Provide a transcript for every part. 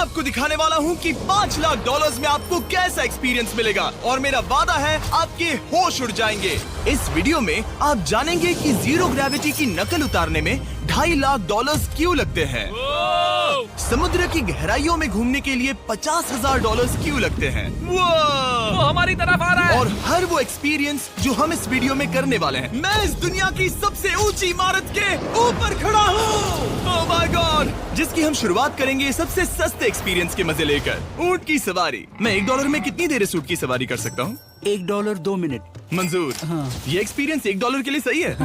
आपको दिखाने वाला हूँ कि 5 लाख डॉलर्स में आपको कैसा एक्सपीरियंस मिलेगा और मेरा वादा है आपके होश उड़ जाएंगे। इस वीडियो में आप जानेंगे कि जीरो ग्रेविटी की नकल उतारने में 2.5 लाख डॉलर्स क्यों लगते हैं, समुद्र की गहराइयों में घूमने के लिए 50,000 डॉलर्स क्यों लगते हैं, वो हमारी तरफ आ रहा है। और हर वो एक्सपीरियंस जो हम इस वीडियो में करने वाले हैं। मैं इस दुनिया की सबसे ऊंची इमारत के ऊपर खड़ा हूँ, ओह माय गॉड, जिसकी हम शुरुआत करेंगे सबसे सस्ते एक्सपीरियंस के मजे लेकर, ऊंट की सवारी। मैं $1 में कितनी देर इस ऊंट की सवारी कर सकता हूँ? $1 2 मिनट। मंजूर। हाँ। ये एक्सपीरियंस $1 के लिए सही है।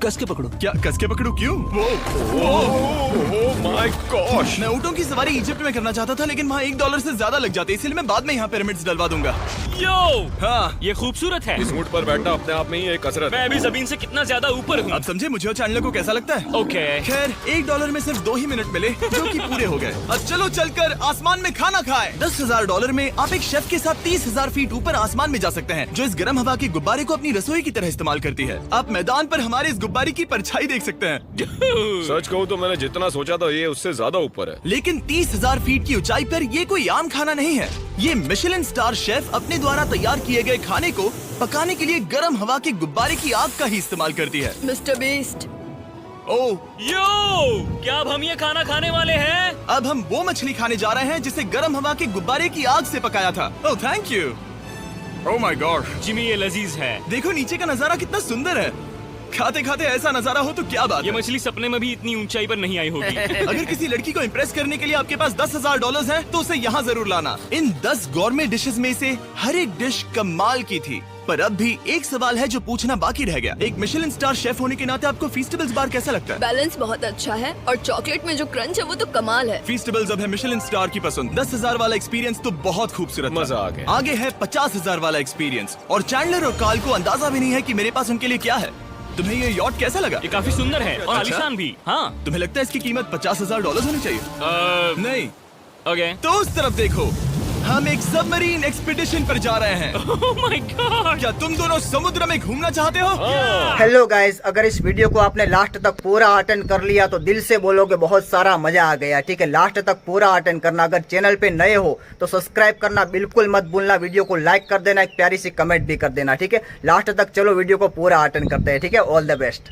कस के पकड़ो। क्या कस के पकड़ू? क्यों? माय गॉश, मैं ऊँटों की सवारी इजिप्ट में करना चाहता था, लेकिन वहाँ $1 से ज्यादा लग जाते, इसलिए मैं बाद में यहाँ पिरामिड्स डलवा दूंगा। यो, हाँ, ये खूबसूरत है। इस ऊंट पर बैठना अपने आप में ही एक कसरत मैं है। अभी जमीन से कितना ज्यादा ऊपर हूँ। आप समझे मुझे और चैंडलर को कैसा लगता है? ओके। खैर, $1 में सिर्फ 2 ही मिनट मिले, जो कि पूरे हो गए। अब चलो चलकर आसमान में खाना खाएं। $10,000 में आप एक शेफ के साथ 30,000 फीट ऊपर आसमान में जा सकते हैं, जो इस गर्म हवा के गुब्बारे को अपनी रसोई की तरह इस्तेमाल करती है। आप मैदान पर हमारे इस गुब्बारे की परछाई देख सकते हैं। सच कहूँ तो मैंने जितना सोचा था ये उससे ज्यादा ऊपर है। लेकिन 30,000 फीट की ऊंचाई पर ये कोई आम खाना नहीं है। ये मिशेलिन स्टार शेफ अपने द्वारा तैयार किए गए खाने को पकाने के लिए गर्म हवा के गुब्बारे की आग का ही इस्तेमाल करती है। मिस्टर बीस्ट, ओह, यो, क्या अब हम ये खाना खाने वाले हैं? अब हम वो मछली खाने जा रहे हैं जिसे गर्म हवा के गुब्बारे की आग से पकाया था। Oh thank you. Oh my God, Jimmy, ये लजीज है। देखो नीचे का नजारा कितना सुंदर है। खाते खाते ऐसा नजारा हो तो क्या बात ये है। मछली सपने में भी इतनी ऊंचाई पर नहीं आई होगी। अगर किसी लड़की को इम्प्रेस करने के लिए आपके पास $10,000 है तो उसे यहाँ जरूर लाना। इन 10 गॉर्मे डिशेस में से हर एक डिश कमाल की थी, पर अब भी एक सवाल है जो पूछना बाकी रह गया। एक मिशेलिन स्टार शेफ होने के नाते आपको फीस्टेबल्स बार कैसा लगता है? बैलेंस बहुत अच्छा है और चॉकलेट में जो क्रंच है वो तो कमाल है। फीस्टेबल्स अब है मिशेलिन स्टार की पसंद। 10,000 वाला एक्सपीरियंस तो बहुत खूबसूरत था। मजा आ गया। आगे है 50,000 वाला एक्सपीरियंस, और चैंडलर और कार्ल को अंदाजा भी नहीं है कि मेरे पास उनके लिए क्या है। तुम्हें ये यॉट कैसा लगा? ये काफी सुंदर है और अच्छा? आलीशान भी। हाँ। तुम्हें लगता है इसकी कीमत $50,000 होनी चाहिए? नहीं। ओके। तो उस तरफ देखो, हम एक सबमरीन एक्सपीडिशन पर जा रहे हैं। ओह माय गॉड, क्या तुम दोनों समुद्र में घूमना चाहते हो? हेलो गाइस, अगर इस वीडियो को आपने लास्ट तक पूरा अटेंड कर लिया तो दिल से बोलोगे बहुत सारा मजा आ गया। ठीक है, लास्ट तक पूरा अटेंड करना। अगर चैनल पे नए हो तो सब्सक्राइब करना बिल्कुल मत भूलना। वीडियो को लाइक कर देना, एक प्यारी सी कमेंट भी कर देना। ठीक है, लास्ट तक चलो वीडियो को पूरा अटेंड करते हैं। ठीक है, ऑल द बेस्ट।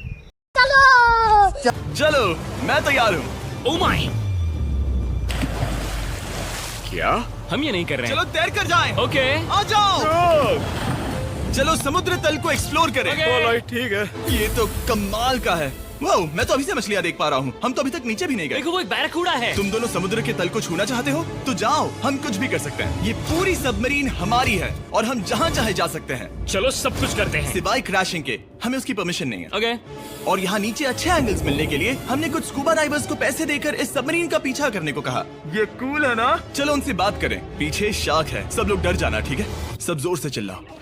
चलो, मैं तैयार हूँ। ओह माय, क्या? हम ये नहीं कर रहे हैं। चलो तैर कर जाएं। ओके। आ जाओ। चलो समुद्र तल को एक्सप्लोर करें। ओके। ठीक है। ये तो कमाल का है। वाह, मैं तो अभी से मछलियाँ देख पा रहा हूँ। हम तो अभी तक नीचे भी नहीं गए। देखो, वो एक बैरकूड़ा है। तुम दोनों समुद्र के तल को छूना चाहते हो तो जाओ, हम कुछ भी कर सकते हैं। ये पूरी सबमरीन हमारी है और हम जहाँ चाहे जा सकते हैं, चलो सब कुछ करते हैं। सिवाय क्रैशिंग के। हमें उसकी परमिशन नहीं है। ओके। और यहाँ नीचे अच्छे एंगल्स मिलने के लिए हमने कुछ स्कूबा डाइवर्स को पैसे देकर इस सबमरीन का पीछा करने को कहा। ये कूल है ना? चलो उनसे बात करें। पीछे शार्क है, सब लोग डर जाना। ठीक है, सब जोर से चिल्लाओ।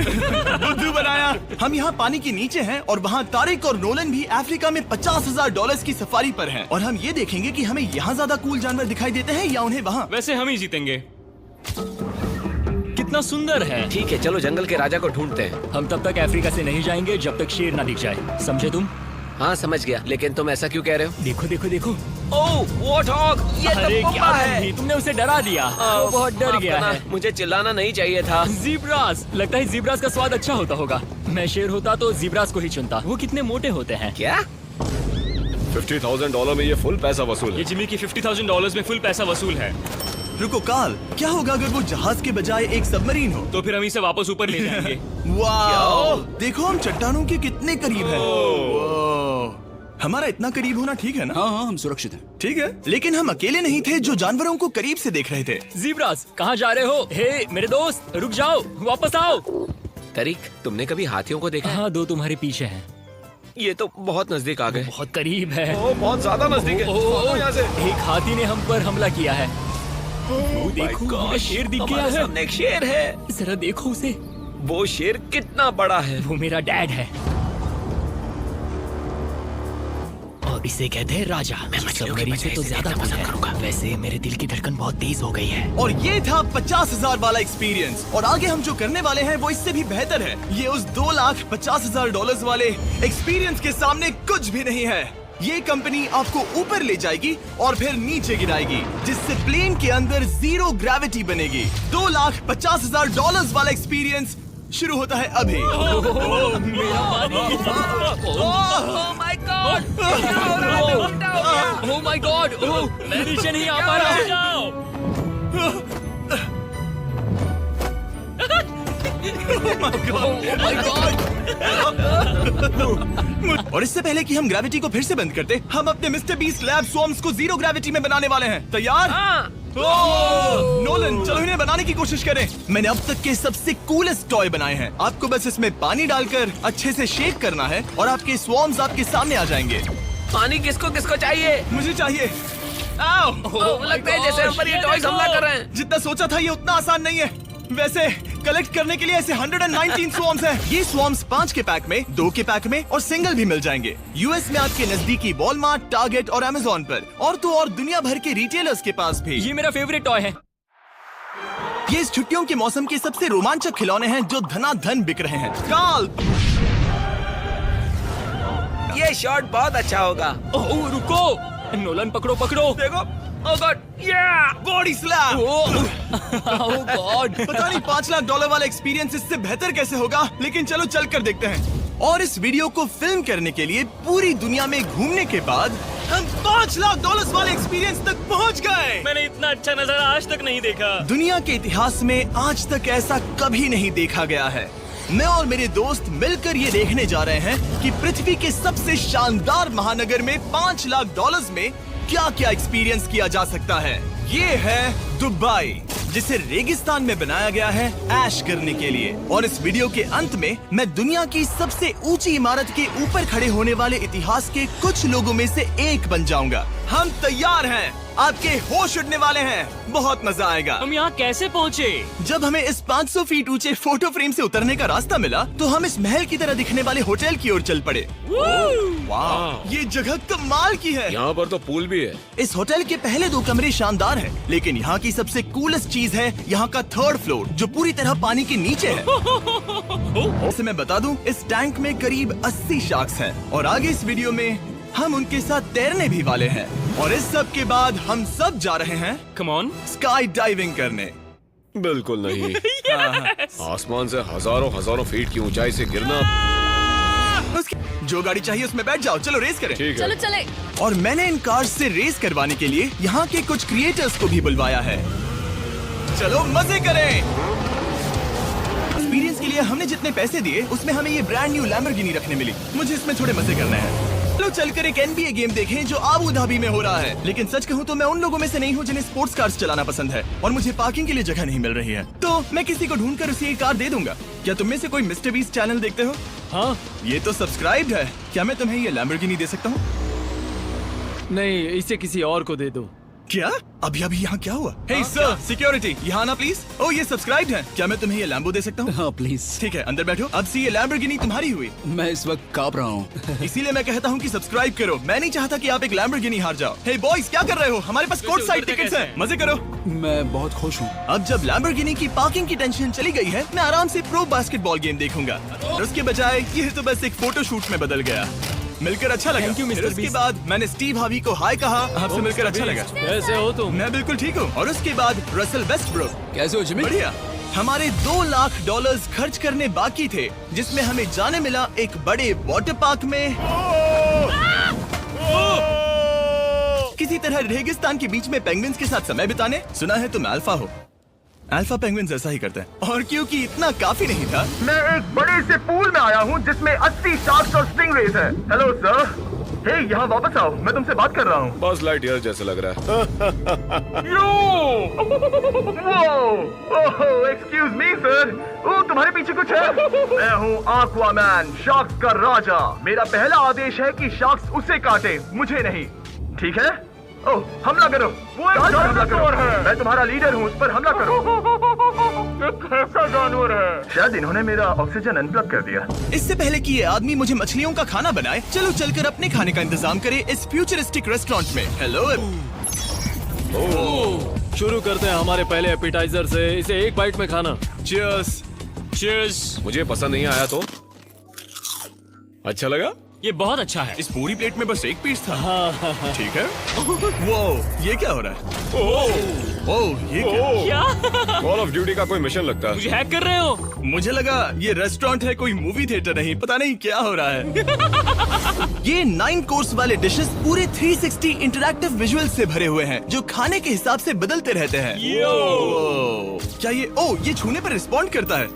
बुद्धू बनाया। हम यहाँ पानी के नीचे हैं और वहाँ तारिक और नोलन भी अफ्रीका में $50,000 की सफारी पर हैं। और हम ये देखेंगे कि हमें यहाँ ज्यादा कूल जानवर दिखाई देते हैं या उन्हें वहाँ। वैसे हम ही जीतेंगे। कितना सुंदर है। ठीक है, चलो जंगल के राजा को ढूंढते हैं। हम तब तक अफ्रीका से नहीं जाएंगे जब तक शेर ना दिख जाए, समझे तुम? हाँ समझ गया, लेकिन तुम ऐसा क्यों कह रहे हो? देखो देखो देखो। ओह वॉर्थॉग, ये अरे तो क्या पप्पा है। गंधी, तुमने उसे डरा दिया। वो बहुत डर गया है। मुझे चिल्लाना नहीं चाहिए था। जीब्रास, लगता है जीब्रास का स्वाद अच्छा होता होगा। मैं शेर होता तो जीब्रास को ही चुनता। वो कितने मोटे होते हैं। क्या? $50,000 में ये फुल पैसा वसूल ये है। जिमी की $50,000 में फुल पैसा वसूल है। रुको कार्ल, क्या होगा अगर वो जहाज के बजाय एक सबमरीन हो? तो फिर हम इसे वापस ऊपर ले जाएंगे। वाह, देखो हम चट्टानों के कितने करीब हैं। वाह, हमारा इतना करीब होना ठीक है ना? हाँ हाँ, हम सुरक्षित हैं। ठीक है, लेकिन हम अकेले नहीं थे जो जानवरों को करीब से देख रहे थे। जीब्रास, कहाँ जा रहे हो? हे मेरे दोस्त, रुक जाओ, वापस आओ। तरीक, तुमने कभी हाथियों को देखा है? हाँ, 2 तुम्हारे पीछे हैं। ये तो बहुत नजदीक आ गए। बहुत करीब है। ओह, बहुत ज्यादा नजदीक है। भागो यहाँ से। एक हाथी ने हम पर हमला किया है। वो देखो, हमें शेर दिख गया हमारे है। सामने एक शेर है। जरा देखो उसे। वो शेर कितना बड़ा है। वो मेरा डैड है और इसे कहते हैं राजा। सबमरीन से तो ज्यादा पसंद है। वैसे मेरे दिल की धड़कन बहुत तेज हो गई है। और ये था 50,000 वाला एक्सपीरियंस, और आगे हम जो करने वाले हैं वो इससे भी बेहतर है। ये उस $2,50,000 वाले एक्सपीरियंस के सामने कुछ भी नहीं है। ये कंपनी आपको ऊपर ले जाएगी और फिर नीचे गिराएगी, जिससे प्लेन के अंदर जीरो ग्रेविटी बनेगी। $2,50,000 वाला एक्सपीरियंस शुरू होता है अभी। ओह माय गॉड, मैं नीचे नहीं आ पा रहा हूँ। जाओ। और इससे पहले कि हम ग्रेविटी को फिर से बंद करते, हम अपने मिस्टर बीस्ट लैब स्वॉर्म्स को जीरो ग्रेविटी में बनाने वाले हैं। तैयार? नोलन, चलो इन्हें बनाने की कोशिश करें। मैंने अब तक के सबसे कूलेस्ट टॉय बनाए हैं। आपको बस इसमें पानी डालकर अच्छे से शेक करना है और आपके स्वॉर्म्स आपके सामने आ जाएंगे। पानी किसको किसको चाहिए? मुझे चाहिए। लगता है जैसे ऊपर ये टॉयज हमला कर रहे हैं। जितना सोचा था ये उतना आसान नहीं है। वैसे कलेक्ट करने के लिए ऐसे 119 स्वॉर्म्स हैं। ये स्वॉर्म्स 5 के पैक में, 2 के पैक में और सिंगल भी मिल जाएंगे। यूएस में आपके नजदीकी वॉलमार्ट, टारगेट और अमेज़न पर, और तो और दुनिया भर के रिटेलर्स के पास भी। ये मेरा फेवरेट टॉय है। ये इस छुट्टियों के मौसम के सबसे रोमांचक खिलौने हैं जो धनाधन बिक रहे हैं। काल, ये शॉट बहुत अच्छा होगा। ओह रुको, नोलन पकड़ो पकड़ो। देखो, ओह गॉड, या बॉडी स्लैम। ओह गॉड। पता नहीं $5,00,000 वाला एक्सपीरियंस इससे बेहतर कैसे होगा, लेकिन चलो चल कर देखते हैं। और इस वीडियो को फिल्म करने के लिए पूरी दुनिया में घूमने के बाद हम $5,00,000 वाले एक्सपीरियंस तक पहुंच गए। मैंने इतना अच्छा नजारा आज तक नहीं देखा। दुनिया के इतिहास में आज तक ऐसा कभी नहीं देखा गया है। मैं और मेरे दोस्त मिलकर ये देखने जा रहे हैं कि पृथ्वी के सबसे शानदार महानगर में $5,00,000 में क्या क्या एक्सपीरियंस किया जा सकता है। ये है दुबई, जिसे रेगिस्तान में बनाया गया है ऐश करने के लिए। और इस वीडियो के अंत में मैं दुनिया की सबसे ऊंची इमारत के ऊपर खड़े होने वाले इतिहास के कुछ लोगों में से एक बन जाऊंगा। हम तैयार हैं, आपके होश उड़ने वाले हैं, बहुत मजा आएगा। हम यहाँ कैसे पहुँचे? जब हमें इस 500 फीट ऊंचे फोटो फ्रेम से उतरने का रास्ता मिला तो हम इस महल की तरह दिखने वाले होटल की ओर चल पड़े। वाह, ये जगह कमाल की है। यहाँ पर तो पूल भी है। इस होटल के पहले 2 कमरे शानदार हैं, लेकिन यहाँ की सबसे कूलेस्ट चीज है यहाँ का 3rd फ्लोर, जो पूरी तरह पानी के नीचे है। वैसे मैं बता दूं, इस टैंक में करीब 80 शार्क्स हैं और आगे इस वीडियो में हम उनके साथ तैरने भी वाले हैं। और इस सब के बाद हम सब जा रहे हैं कम ऑन। स्काई डाइविंग करने। बिल्कुल नहीं। आसमान से हजारों फीट की ऊंचाई से गिरना। जो गाड़ी चाहिए उसमें बैठ जाओ, चलो रेस करें। ठीक चलो है। चले। और मैंने इन कार्स से रेस करवाने के लिए यहाँ के कुछ क्रिएटर्स को भी बुलवाया है। चलो मजे करें। एक्सपीरियंस के लिए हमने जितने पैसे दिए उसमें हमें ये ब्रांड न्यू लैम्बोर्गिनी रखने मिली। मुझे इसमें थोड़े मजे करने हैं। चलो चलकर एक NBA गेम देखें जो आबू धाबी में हो रहा है। लेकिन सच कहूँ तो मैं उन लोगों में से नहीं हूँ जिन्हें स्पोर्ट्स कार्स चलाना पसंद है और मुझे पार्किंग के लिए जगह नहीं मिल रही है, तो मैं किसी को ढूंढकर उसे ये कार दे दूंगा। क्या तुम में से कोई मिस्टर बीस्ट चैनल देखते हो? हाँ। ये तो सब्सक्राइब्ड है। क्या मैं तुम्हें ये लैम्बोर्गिनी दे सकता हूँ? नहीं, इसे किसी और को दे दो। क्या? अभी यहाँ क्या हुआ? हे सर, सिक्योरिटी, यहाँ आना प्लीज। ओ, ये सब्सक्राइब्ड है। क्या मैं तुम्हें ये लैम्बो दे सकता हूँ? हाँ प्लीज। ठीक है, अंदर बैठो। अब से ये लैम्बोर्गिनी तुम्हारी हुई। मैं इस वक्त कांप रहा हूँ। इसीलिए मैं कहता हूँ कि सब्सक्राइब करो। मैं नहीं चाहता कि आप एक लैम्बोर्गिनी हार जाओ। हे बॉयज, क्या कर रहे हो? हमारे पास कोर्ट साइड टिकट्स हैं, मजे करो। मैं बहुत खुश हूँ। अब जब लैम्बोर्गिनी की पार्किंग की टेंशन चली गई है, मैं आराम से प्रो बास्केटबॉल गेम देखूंगा। और उसके बजाय ये तो बस एक फोटो शूट में बदल गया। मिलकर अच्छा लगा। Thank you, Mr. फिर उसके Beast। बाद मैंने स्टीव हार्वी को हाय कहा। आपसे मिलकर अच्छा लगा। कैसे हो तुम? मैं बिल्कुल ठीक हूँ। और उसके बाद रसल वेस्टब्रुक। कैसे हो जिमी? बढ़िया। हमारे $2,00,000 खर्च करने बाकी थे, जिसमें हमें जाने मिला एक बड़े वाटर पार्क में। किसी तरह रेगिस्तान के बीच में पेंगुइन्स के साथ समय बिताने। सुना है तुम अल्फा हो। अल्फा पेंगुइन्स ऐसा ही करते हैं। और क्योंकि इतना काफी नहीं था, मैं एक बड़े से पूल में आया हूँ जिसमें 80 शार्क्स और स्टिंगरेज है। हेलो सर, हे यहाँ वापस आओ, मैं तुमसे बात कर रहा हूँ। बस लाइट ईयर जैसे लग रहा है। एक्सक्यूज मी सर, ओ तुम्हारे पीछे कुछ है? मैं हूँ आक्वामैन, शार्क्स का राजा। मेरा पहला आदेश है कि शार्क्स उसे काटे, मुझे नहीं। ठीक है? ओह, हमला करो। वो एक जानवर है। मैं तुम्हारा लीडर हूँ, उस पर हमला करो। कैसा जानवर है? शायद इन्होंने मेरा ऑक्सीजन अनप्लग कर दिया। इससे पहले कि ये आदमी मुझे मछलियों का खाना बनाए, चलो चलकर अपने खाने का इंतजाम करें इस फ्यूचरिस्टिक रेस्टोरेंट में। हेलो। शुरू करते हैं हमारे पहले एपिटाइजर से। इसे एक बाइट में खाना। चीयर्स। चीयर्स। मुझे पसंद नहीं आया तो अच्छा लगा? ये बहुत अच्छा है। इस पूरी प्लेट में बस एक पीस था। ठीक है। वो ये क्या हो रहा है? ओह ये क्या? क्या? कॉल ऑफ ड्यूटी का कोई मिशन लगता है। मुझे हैक कर रहे हो? मुझे लगा ये रेस्टोरेंट है, कोई मूवी थिएटर नहीं। पता नहीं क्या हो रहा है। ये 9 कोर्स वाले डिशेस पूरे 360 इंटरैक्टिव विजुअल से भरे हुए हैं जो खाने के हिसाब से बदलते रहते हैं। क्या ये छूने पर रिस्पॉन्ड करता है?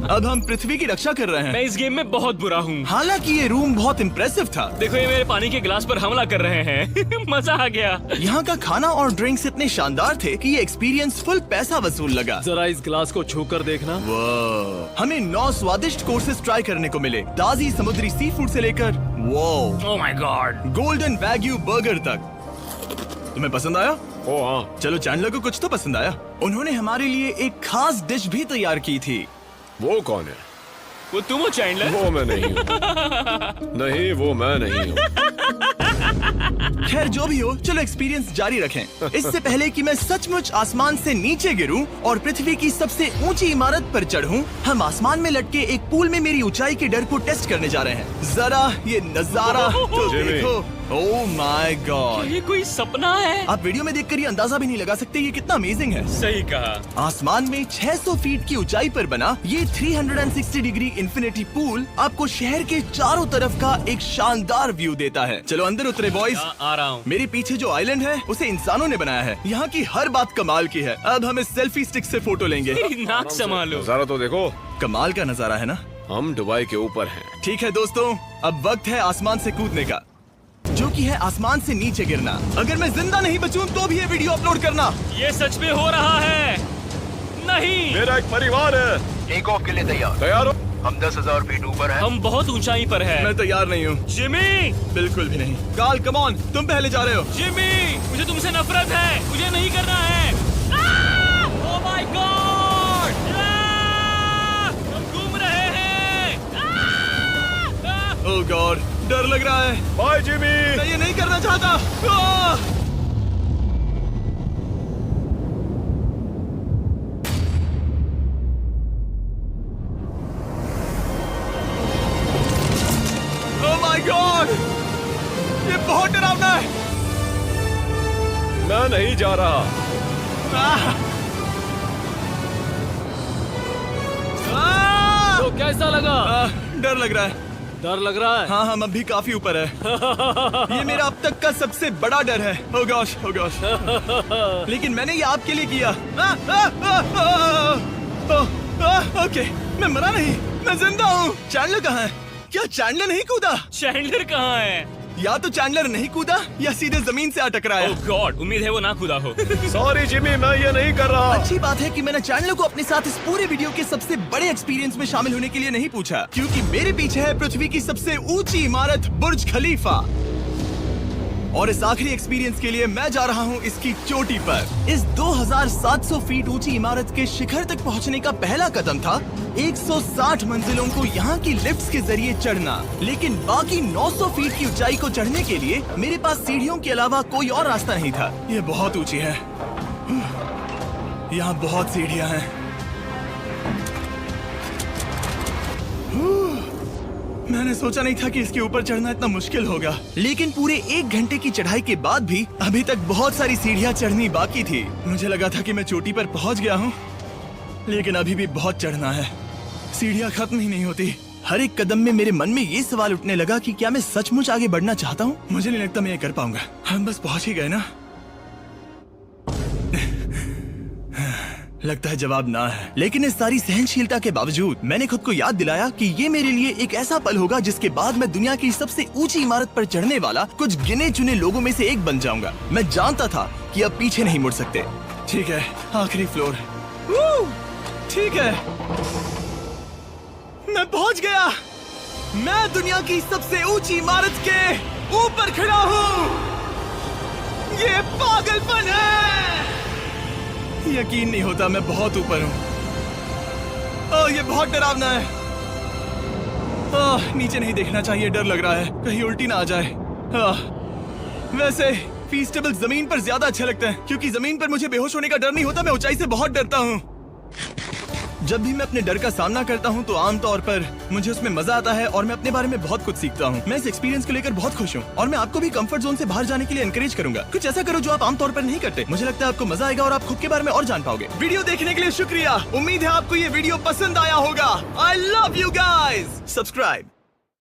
अब हम पृथ्वी की रक्षा कर रहे हैं। मैं इस गेम में बहुत बुरा हूँ। हालांकि ये रूम बहुत इम्प्रेसिव था। देखो ये मेरे पानी के गिलास पर हमला कर रहे हैं। मजा आ गया। यहाँ का खाना और ड्रिंक्स इतने शानदार थे कि ये एक्सपीरियंस फुल पैसा वसूल लगा। जरा इस ग्लास को छू कर देखना। हमें 9 स्वादिष्ट कोर्सेस ट्राई करने को मिले, ताजी समुद्री सी फूड से लेकर oh my God, golden wagyu burger तक। तुम्हें पसंद आया? ओ हाँ, चलो चैंडलर को कुछ तो पसंद आया। उन्होंने हमारे लिए एक खास डिश भी तैयार की थी। वो कौन है? वो तुम हो चैंडलर? वो मैं नहीं हूँ। नहीं, वो मैं नहीं हूँ। खैर जो भी हो, चलो एक्सपीरियंस जारी रखें। इससे पहले कि मैं सचमुच आसमान से नीचे गिरूं और पृथ्वी की सबसे ऊंची इमारत पर चढ़ूं, हम आसमान में लटके एक पूल में मेरी ऊंचाई के डर को टेस्ट करने जा रहे हैं। जरा ये नजारा तो जिमी। देखो। ओह माय गॉड, ये कोई सपना है? आप वीडियो में देखकर ये अंदाजा भी नहीं लगा सकते ये कितना अमेजिंग है। सही कहा। आसमान में 600 फीट की ऊंचाई पर बना ये 360 डिग्री इंफिनिटी पूल आपको शहर के चारों तरफ का एक शानदार व्यू देता है। चलो अंदर उतरे बॉयज। आ रहा हूँ। मेरे पीछे जो आइलैंड है उसे इंसानों ने बनाया है। यहाँ की हर बात कमाल की है। अब हम इस सेल्फी स्टिक से फोटो लेंगे। मेरी नाक संभालो। नजारा तो देखो। कमाल का नजारा है ना? हम दुबई के ऊपर हैं। ठीक है दोस्तों, अब वक्त है आसमान से कूदने का, जो कि है आसमान से नीचे गिरना। अगर मैं जिंदा नहीं बचूं तो भी ये वीडियो अपलोड करना। ये सच में हो रहा है? नहीं। मेरा एक परिवार है। टेक ऑफ के लिए तैयार हो? हम 10,000 फीट ऊपर हैं। हम बहुत ऊंचाई पर है। मैं तैयार नहीं हूँ। जिमी, बिल्कुल भी नहीं। काल कम ऑन, तुम पहले जा रहे हो। जिमी, मुझे तुमसे नफरत है। मुझे नहीं करना है। ओह माय गॉड, हम घूम रहे हैं। ओह गॉड, डर लग रहा है। Bye Jimmy. मैं ये नहीं करना चाहता। आह! ओह माय गॉड, ये बहुत डरावना है। मैं नहीं जा रहा। आह! आह! तो कैसा लगा? डर लग रहा है। डर लग रहा है? हाँ हम अभी काफी ऊपर है। ये मेरा अब तक का सबसे बड़ा डर है। ओह गॉश, ओह गॉश। लेकिन मैंने ये आपके लिए किया। ओके, मैं मरा नहीं, मैं जिंदा हूँ। चैंडलर कहाँ है? क्या चैंडलर नहीं कूदा? चैंडलर कहाँ है? या तो चैंडलर नहीं कूदा या सीधे जमीन से आ टकराया। ओह गॉड, उम्मीद है वो ना खुदा हो। सॉरी जिमी, मैं ये नहीं कर रहा। अच्छी बात है कि मैंने चैंडलर को अपने साथ इस पूरे वीडियो के सबसे बड़े एक्सपीरियंस में शामिल होने के लिए नहीं पूछा, क्योंकि मेरे पीछे है पृथ्वी की सबसे ऊंची इमारत बुर्ज खलीफा। और इस आखिरी एक्सपीरियंस के लिए मैं जा रहा हूँ इसकी चोटी पर। इस 2700 फीट ऊंची इमारत के शिखर तक पहुँचने का पहला कदम था 160 मंजिलों को यहाँ की लिफ्ट्स के जरिए चढ़ना। लेकिन बाकी 900 फीट की ऊंचाई को चढ़ने के लिए मेरे पास सीढ़ियों के अलावा कोई और रास्ता नहीं था। ये बहुत ऊंची है, यहाँ बहुत सीढ़ियाँ हैं। मैंने सोचा नहीं था कि इसके ऊपर चढ़ना इतना मुश्किल होगा। लेकिन पूरे 1 घंटे की चढ़ाई के बाद भी अभी तक बहुत सारी सीढ़ियाँ चढ़नी बाकी थी। मुझे लगा था कि मैं चोटी पर पहुँच गया हूँ, लेकिन अभी भी बहुत चढ़ना है। सीढ़ियाँ खत्म ही नहीं होती। हर एक कदम में मेरे मन में ये सवाल उठने लगा कि क्या मैं सचमुच आगे बढ़ना चाहता हूँ? मुझे नहीं लगता मैं ये कर पाऊंगा। हम बस पहुँच ही गए ना। लगता है जवाब ना है। लेकिन इस सारी सहनशीलता के बावजूद मैंने खुद को याद दिलाया कि ये मेरे लिए एक ऐसा पल होगा जिसके बाद मैं दुनिया की सबसे ऊंची इमारत पर चढ़ने वाला कुछ गिने चुने लोगों में से एक बन जाऊंगा। मैं जानता था कि अब पीछे नहीं मुड़ सकते। ठीक है, आखिरी फ्लोर। ठीक है, मैं पहुंच गया। मैं दुनिया की सबसे ऊंची इमारत के ऊपर खड़ा हूँ। ये पागलपन है। यकीन नहीं होता, मैं बहुत ऊपर हूँ। ओह, ये बहुत डरावना है। ओह, नीचे नहीं देखना चाहिए, डर लग रहा है कहीं उल्टी ना आ जाए। वैसे फीस्टेबल जमीन पर ज्यादा अच्छा लगता है, क्योंकि जमीन पर मुझे बेहोश होने का डर नहीं होता। मैं ऊंचाई से बहुत डरता हूँ। जब भी मैं अपने डर का सामना करता हूँ तो आमतौर पर मुझे उसमें मजा आता है और मैं अपने बारे में बहुत कुछ सीखता हूँ। मैं इस एक्सपीरियंस को लेकर बहुत खुश हूँ और मैं आपको भी कंफर्ट जोन से बाहर जाने के लिए एनकरेज करूंगा। कुछ ऐसा करो जो आप आमतौर पर नहीं करते। मुझे लगता है आपको मजा आएगा और आप खुद के बारे में और जान पाओगे। वीडियो देखने के लिए शुक्रिया। उम्मीद है आपको ये वीडियो पसंद आया होगा। I love you guys. Subscribe.